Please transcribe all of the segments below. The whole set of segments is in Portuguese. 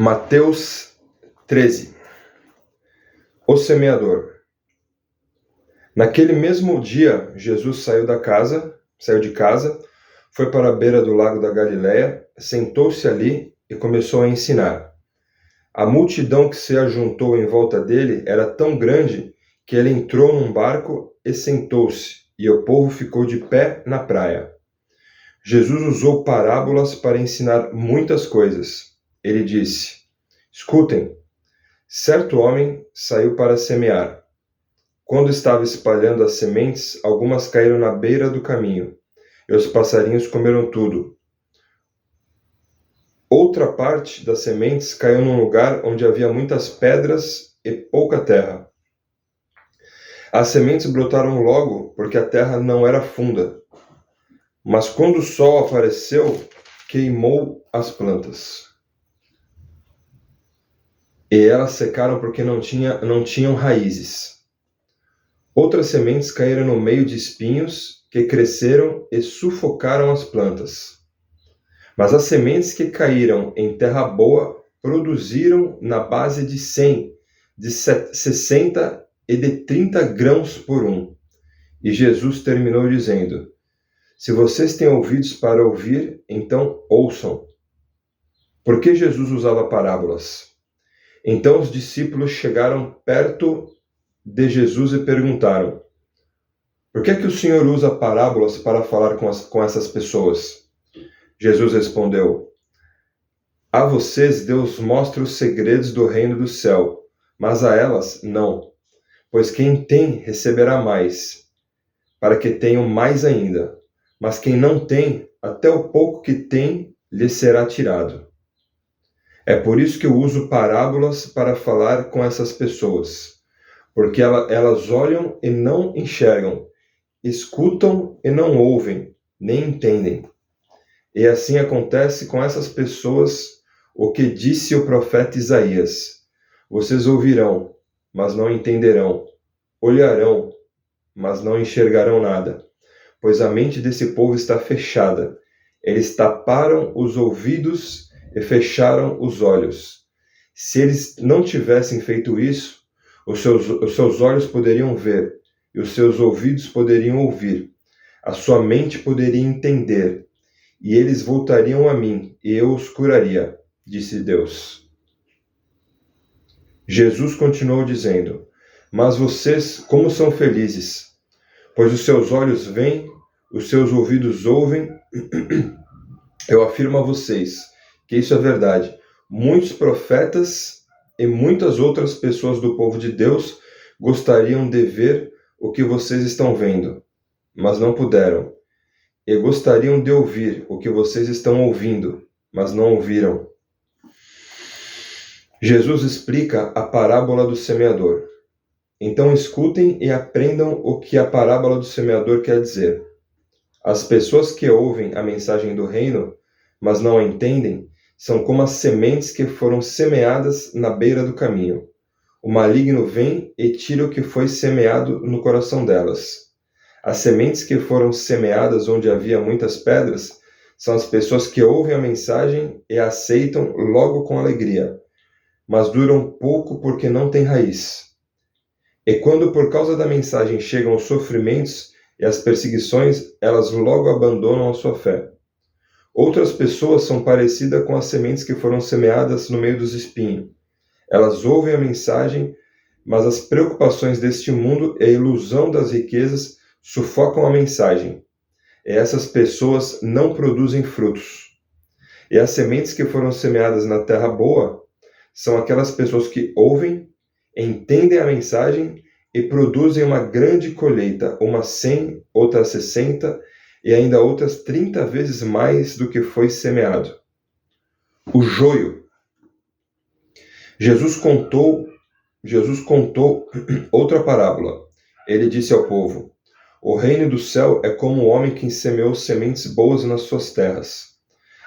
Mateus 13. O semeador. Naquele mesmo dia, Jesus saiu de casa, foi para a beira do lago da Galileia, sentou-se ali e começou a ensinar. A multidão que se ajuntou em volta dele era tão grande que ele entrou num barco e sentou-se, e o povo ficou de pé na praia. Jesus usou parábolas para ensinar muitas coisas. Ele disse: Escutem, certo homem saiu para semear. Quando estava espalhando as sementes, algumas caíram na beira do caminho, e os passarinhos comeram tudo. Outra parte das sementes caiu num lugar onde havia muitas pedras e pouca terra. As sementes brotaram logo, porque a terra não era funda. Mas quando o sol apareceu, queimou as plantas. E elas secaram porque não tinham raízes. Outras sementes caíram no meio de espinhos que cresceram e sufocaram as plantas. Mas as sementes que caíram em terra boa produziram na base de 100, de 60 e de 30 grãos por um. E Jesus terminou dizendo: Se vocês têm ouvidos para ouvir, então ouçam. Por que Jesus usava parábolas? Então os discípulos chegaram perto de Jesus e perguntaram: Por que o Senhor usa parábolas para falar com essas pessoas? Jesus respondeu: A vocês Deus mostra os segredos do reino do céu, mas a elas não. Pois quem tem receberá mais, para que tenham mais ainda. Mas quem não tem, até o pouco que tem lhe será tirado. É por isso que eu uso parábolas para falar com essas pessoas, porque elas olham e não enxergam, escutam e não ouvem, nem entendem. E assim acontece com essas pessoas o que disse o profeta Isaías: Vocês ouvirão, mas não entenderão, olharão, mas não enxergarão nada, pois a mente desse povo está fechada. Eles taparam os ouvidos e fecharam os olhos. Se eles não tivessem feito isso, os seus olhos poderiam ver, e os seus ouvidos poderiam ouvir. A sua mente poderia entender, e eles voltariam a mim, e eu os curaria, disse Deus. Jesus continuou dizendo: Mas vocês, como são felizes, pois os seus olhos veem, os seus ouvidos ouvem. Eu afirmo a vocês que isso é verdade. Muitos profetas e muitas outras pessoas do povo de Deus gostariam de ver o que vocês estão vendo, mas não puderam. E gostariam de ouvir o que vocês estão ouvindo, mas não ouviram. Jesus explica a parábola do semeador. Então escutem e aprendam o que a parábola do semeador quer dizer. As pessoas que ouvem a mensagem do reino, mas não a entendem, são como as sementes que foram semeadas na beira do caminho. O maligno vem e tira o que foi semeado no coração delas. As sementes que foram semeadas onde havia muitas pedras são as pessoas que ouvem a mensagem e a aceitam logo com alegria, mas duram pouco porque não têm raiz. E quando por causa da mensagem chegam os sofrimentos e as perseguições, elas logo abandonam a sua fé. Outras pessoas são parecidas com as sementes que foram semeadas no meio dos espinhos. Elas ouvem a mensagem, mas as preocupações deste mundo e a ilusão das riquezas sufocam a mensagem. E essas pessoas não produzem frutos. E as sementes que foram semeadas na terra boa são aquelas pessoas que ouvem, entendem a mensagem e produzem uma grande colheita, umas 100, outras 60 e ainda outras 30 vezes mais do que foi semeado. O joio. Jesus contou outra parábola. Ele disse ao povo: O reino do céu é como o homem que semeou sementes boas nas suas terras.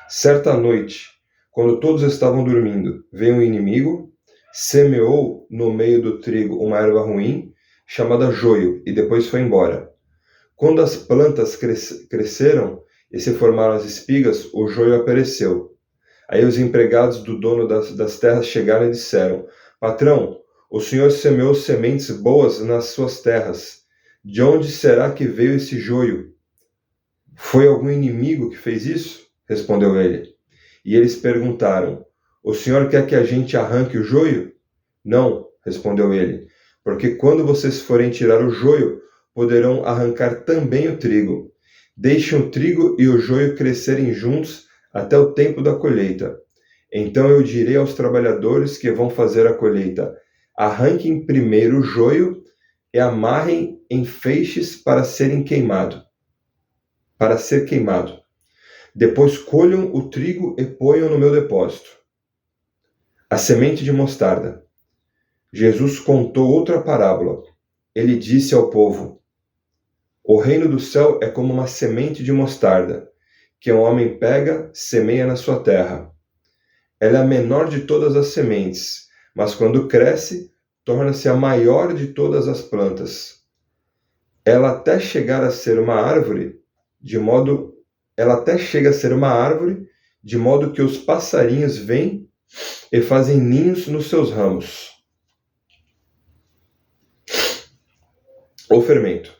Certa noite, quando todos estavam dormindo, veio um inimigo, semeou no meio do trigo uma erva ruim, chamada joio, e depois foi embora. Quando as plantas cresceram e se formaram as espigas, o joio apareceu. Aí os empregados do dono das terras chegaram e disseram: Patrão, o senhor semeou sementes boas nas suas terras. De onde será que veio esse joio? Foi algum inimigo que fez isso? Respondeu ele. E eles perguntaram: O senhor quer que a gente arranque o joio? Não, respondeu ele, porque quando vocês forem tirar o joio, poderão arrancar também o trigo. Deixem o trigo e o joio crescerem juntos até o tempo da colheita. Então eu direi aos trabalhadores que vão fazer a colheita: arranquem primeiro o joio e amarrem em feixes para ser queimado. Depois colham o trigo e ponham no meu depósito. A semente de mostarda. Jesus contou outra parábola. Ele disse ao povo: O reino do céu é como uma semente de mostarda, que um homem pega, semeia na sua terra. Ela é a menor de todas as sementes, mas quando cresce, torna-se a maior de todas as plantas. Ela até chega a ser uma árvore, de modo que os passarinhos vêm e fazem ninhos nos seus ramos. O fermento.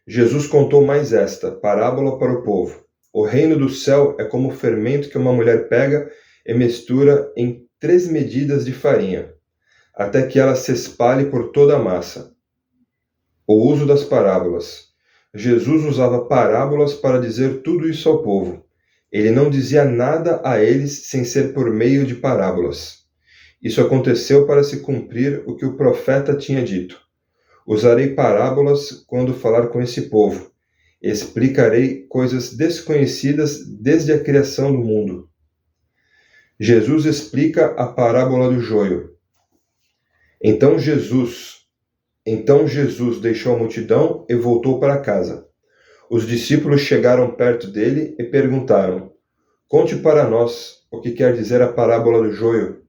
Jesus contou mais esta parábola para o povo. O reino do céu é como o fermento que uma mulher pega e mistura em 3 medidas de farinha, até que ela se espalhe por toda a massa. O uso das parábolas. Jesus usava parábolas para dizer tudo isso ao povo. Ele não dizia nada a eles sem ser por meio de parábolas. Isso aconteceu para se cumprir o que o profeta tinha dito. Usarei parábolas quando falar com esse povo. Explicarei coisas desconhecidas desde a criação do mundo. Jesus explica a parábola do joio. Então Jesus deixou a multidão e voltou para casa. Os discípulos chegaram perto dele e perguntaram: Conte para nós o que quer dizer a parábola do joio.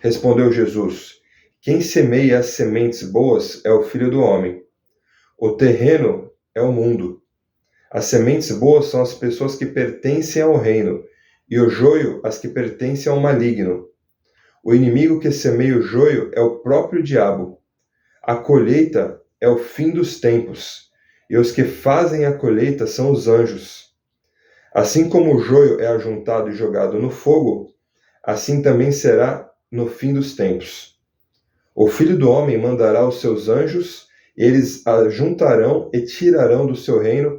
Respondeu Jesus: Quem semeia as sementes boas é o Filho do Homem. O terreno é o mundo. As sementes boas são as pessoas que pertencem ao reino, e o joio as que pertencem ao maligno. O inimigo que semeia o joio é o próprio diabo. A colheita é o fim dos tempos, e os que fazem a colheita são os anjos. Assim como o joio é ajuntado e jogado no fogo, assim também será no fim dos tempos. O Filho do Homem mandará os seus anjos, e eles ajuntarão e tirarão do seu reino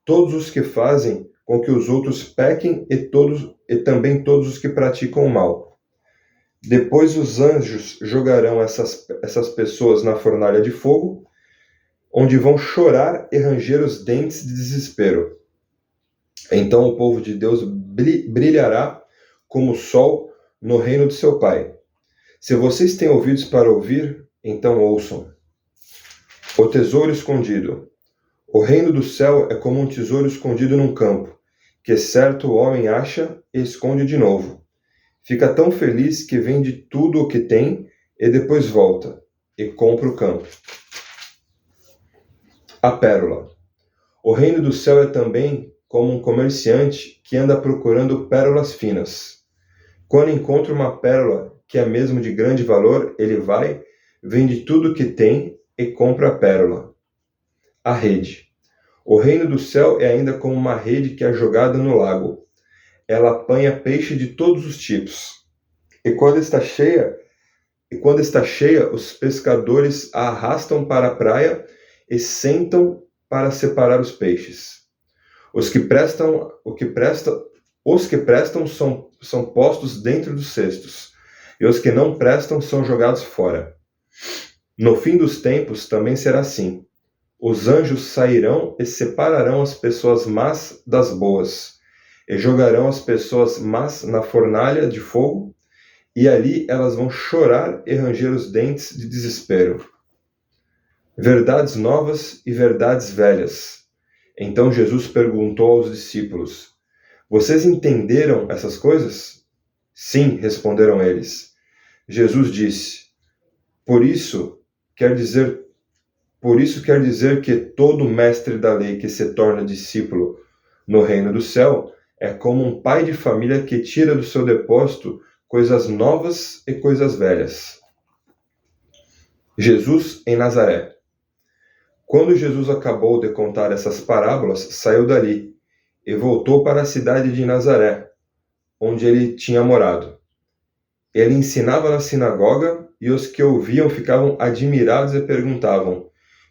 todos os que fazem com que os outros pequem e também todos os que praticam o mal. Depois os anjos jogarão essas pessoas na fornalha de fogo, onde vão chorar e ranger os dentes de desespero. Então o povo de Deus brilhará como o sol no reino de seu Pai. Se vocês têm ouvidos para ouvir, então ouçam. O tesouro escondido. O reino do céu é como um tesouro escondido num campo, que certo homem acha e esconde de novo. Fica tão feliz que vende tudo o que tem e depois volta e compra o campo. A pérola. O reino do céu é também como um comerciante que anda procurando pérolas finas. Quando encontra uma pérola que é mesmo de grande valor, ele vai, vende tudo o que tem e compra a pérola. A rede. O reino do céu é ainda como uma rede que é jogada no lago. Ela apanha peixe de todos os tipos. E quando está cheia, os pescadores a arrastam para a praia e sentam para separar os peixes. Os que prestam são postos dentro dos cestos, e os que não prestam são jogados fora. No fim dos tempos também será assim. Os anjos sairão e separarão as pessoas más das boas, e jogarão as pessoas más na fornalha de fogo, e ali elas vão chorar e ranger os dentes de desespero. Verdades novas e verdades velhas. Então Jesus perguntou aos discípulos: Vocês entenderam essas coisas? Sim, responderam eles. Jesus disse: Por isso quer dizer que todo mestre da lei que se torna discípulo no reino do céu é como um pai de família que tira do seu depósito coisas novas e coisas velhas. Jesus em Nazaré. Quando Jesus acabou de contar essas parábolas, saiu dali e voltou para a cidade de Nazaré, onde ele tinha morado. Ele ensinava na sinagoga e os que ouviam ficavam admirados e perguntavam: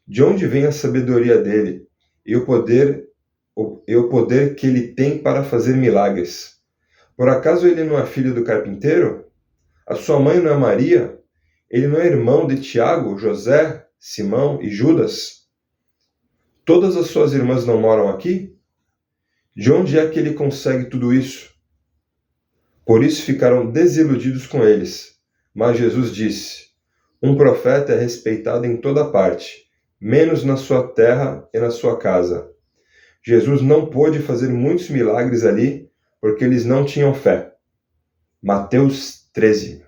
de onde vem a sabedoria dele e o poder que ele tem para fazer milagres? Por acaso ele não é filho do carpinteiro? A sua mãe não é Maria? Ele não é irmão de Tiago, José, Simão e Judas? Todas as suas irmãs não moram aqui? De onde é que ele consegue tudo isso? Por isso ficaram desiludidos com eles. Mas Jesus disse: um profeta é respeitado em toda parte, menos na sua terra e na sua casa. Jesus não pôde fazer muitos milagres ali, porque eles não tinham fé. Mateus 13.